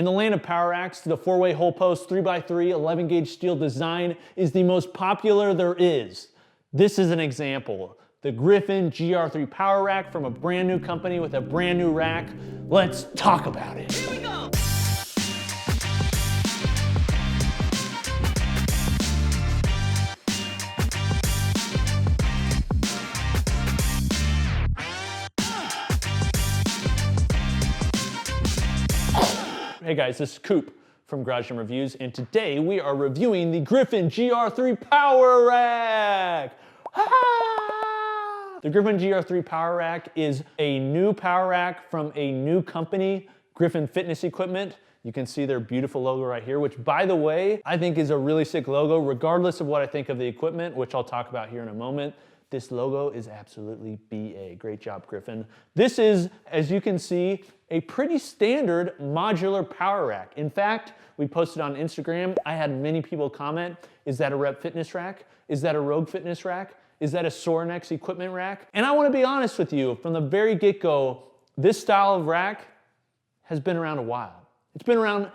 In the land of power racks, the 4-way hole post 3x3 11 gauge steel design is the most popular there is. This is an example. The Griffin GR3 power rack from a brand new company with a brand new rack. Let's talk about it. Here we go. Hey guys, this is Coop from Garage Gym Reviews, and today we are reviewing the Griffin GR3 Power Rack. The Griffin GR3 Power Rack is a new power rack from a new company, Griffin Fitness Equipment. You can see their beautiful logo right here, which by the way, I think is a really sick logo, regardless of what I think of the equipment, which I'll talk about here in a moment. This logo is absolutely BA. Great job, Griffin. This is, as you can see, a pretty standard modular power rack. In fact, we posted on Instagram, I had many people comment, is that a Rep Fitness rack? Is that a Rogue Fitness rack? Is that a Sorinex equipment rack? And I wanna be honest with you, from the very get-go, this style of rack has been around a while. It's been around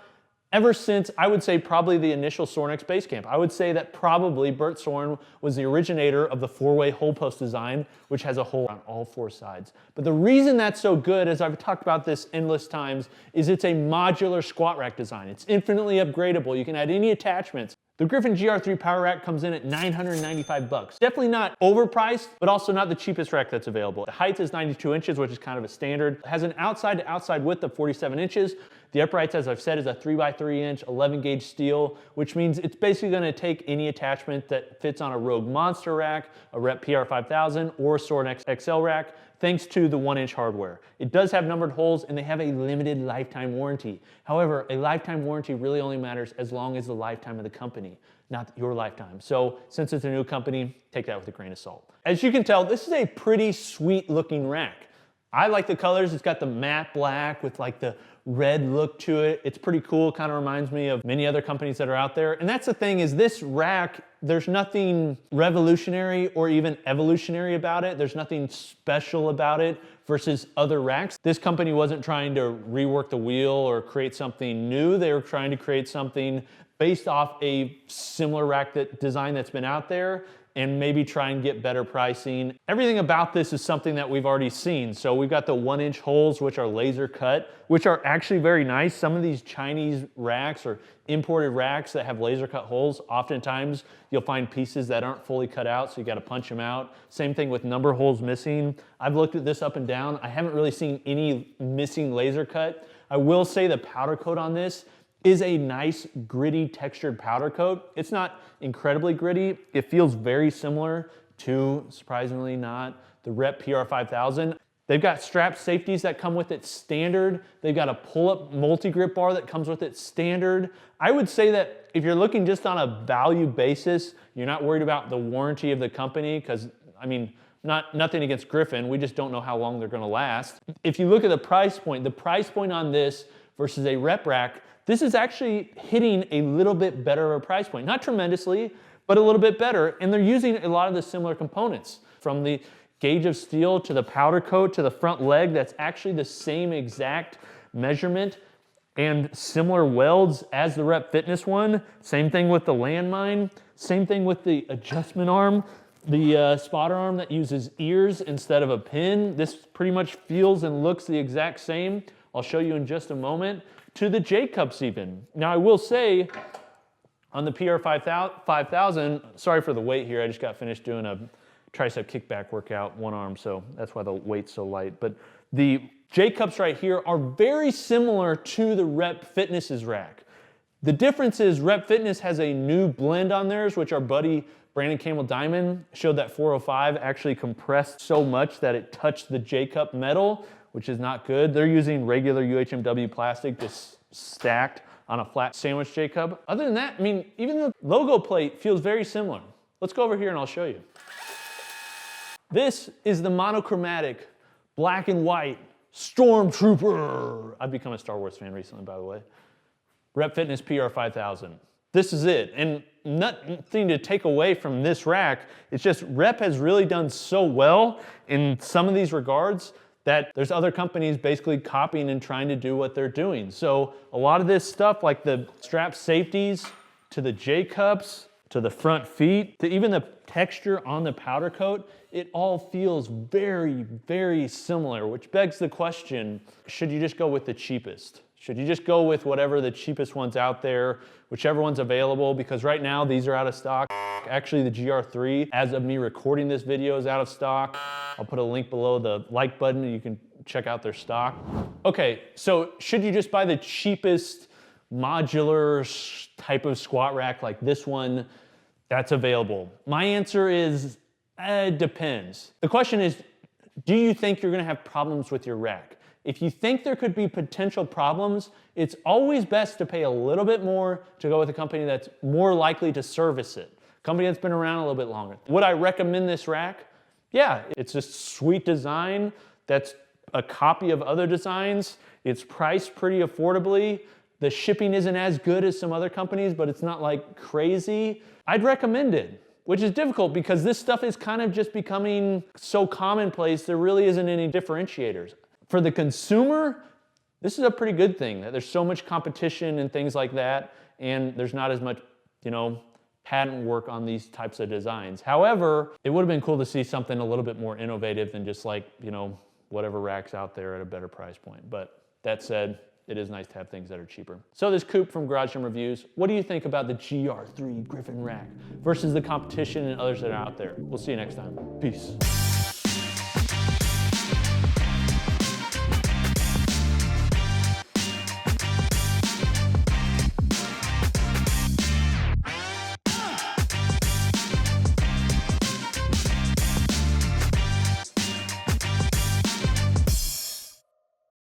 ever since, I would say, probably the initial Sorinex base camp. I would say that probably Bert Sorin was the originator of the 4-way hole post design, which has a hole on all 4 sides. But the reason that's so good, as I've talked about this endless times, is it's a modular squat rack design. It's infinitely upgradable. You can add any attachments. The Griffin GR3 Power Rack comes in at $995. Definitely not overpriced, but also not the cheapest rack that's available. The height is 92 inches, which is kind of a standard. It has an outside to outside width of 47 inches. The uprights, as I've said, is a 3x3 inch 11 gauge steel, which means it's basically gonna take any attachment that fits on a Rogue Monster rack, a Rep PR-5000, or a Sorinex XL rack, thanks to the 1-inch hardware. It does have numbered holes and they have a limited lifetime warranty. However, a lifetime warranty really only matters as long as the lifetime of the company, not your lifetime. So since it's a new company, take that with a grain of salt. As you can tell, this is a pretty sweet looking rack. I like the colors. It's got the matte black with like the red look to it. It's pretty cool. Kind of reminds me of many other companies that are out there. And that's the thing, is this rack, there's nothing revolutionary or even evolutionary about it. There's nothing special about it versus other racks. This company wasn't trying to rework the wheel or create something new. They were trying to create something based off a similar rack design that's been out there, and maybe try and get better pricing. Everything about this is something that we've already seen. So we've got the 1-inch holes, which are laser cut, which are actually very nice. Some of these Chinese racks or imported racks that have laser cut holes, oftentimes you'll find pieces that aren't fully cut out, so you gotta punch them out. Same thing with number holes missing. I've looked at this up and down. I haven't really seen any missing laser cut. I will say the powder coat on this is a nice gritty textured powder coat. It's not incredibly gritty. It feels very similar to, surprisingly not, the Rep PR-5000. They've got strap safeties that come with it standard. They've got a pull-up multi-grip bar that comes with it standard. I would say that if you're looking just on a value basis, you're not worried about the warranty of the company, because, I mean, nothing against Griffin, we just don't know how long they're gonna last. If you look at the price point on this versus a Rep rack, this is actually hitting a little bit better of a price point. Not tremendously, but a little bit better. And they're using a lot of the similar components, from the gauge of steel to the powder coat to the front leg. That's actually the same exact measurement and similar welds as the Rep Fitness one. Same thing with the landmine. Same thing with the adjustment arm, the spotter arm that uses ears instead of a pin. This pretty much feels and looks the exact same. I'll show you in just a moment. To the J-cups even. Now I will say, on the PR-5000, sorry for the weight here, I just got finished doing a tricep kickback workout, one arm, so that's why the weight's so light. But the J-cups right here are very similar to the Rep Fitness's rack. The difference is Rep Fitness has a new blend on theirs, which our buddy Brandon Camel Diamond showed that 405 actually compressed so much that it touched the J-cup metal, which is not good. They're using regular UHMW plastic just stacked on a flat sandwich J-cup. Other than that, I mean, even the logo plate feels very similar. Let's go over here and I'll show you. This is the monochromatic black and white Stormtrooper. I've become a Star Wars fan recently, by the way. Rep Fitness PR-5000. This is it. And nothing to take away from this rack. It's just Rep has really done so well in some of these regards that there's other companies basically copying and trying to do what they're doing. So a lot of this stuff, like the strap safeties to the J-cups, to the front feet, to even the texture on the powder coat, it all feels very, very similar, which begs the question, should you just go with the cheapest? Should you just go with whatever the cheapest one's out there, whichever one's available? Because right now these are out of stock. Actually, the GR3, as of me recording this video, is out of stock. I'll put a link below the like button and you can check out their stock. Okay, so should you just buy the cheapest modular type of squat rack like this one that's available? My answer is, it depends. The question is, do you think you're gonna have problems with your rack? If you think there could be potential problems, it's always best to pay a little bit more to go with a company that's more likely to service it. A company that's been around a little bit longer. Would I recommend this rack? Yeah, it's a sweet design that's a copy of other designs. It's priced pretty affordably. The shipping isn't as good as some other companies, but it's not like crazy. I'd recommend it, which is difficult because this stuff is kind of just becoming so commonplace, there really isn't any differentiators. For the consumer, this is a pretty good thing, that there's so much competition and things like that, and there's not as much, patent work on these types of designs. However, it would have been cool to see something a little bit more innovative than just like, whatever rack's out there at a better price point. But that said, it is nice to have things that are cheaper. So this Coop from Garage Gym Reviews, what do you think about the GR3 Griffin rack versus the competition and others that are out there? We'll see you next time. Peace.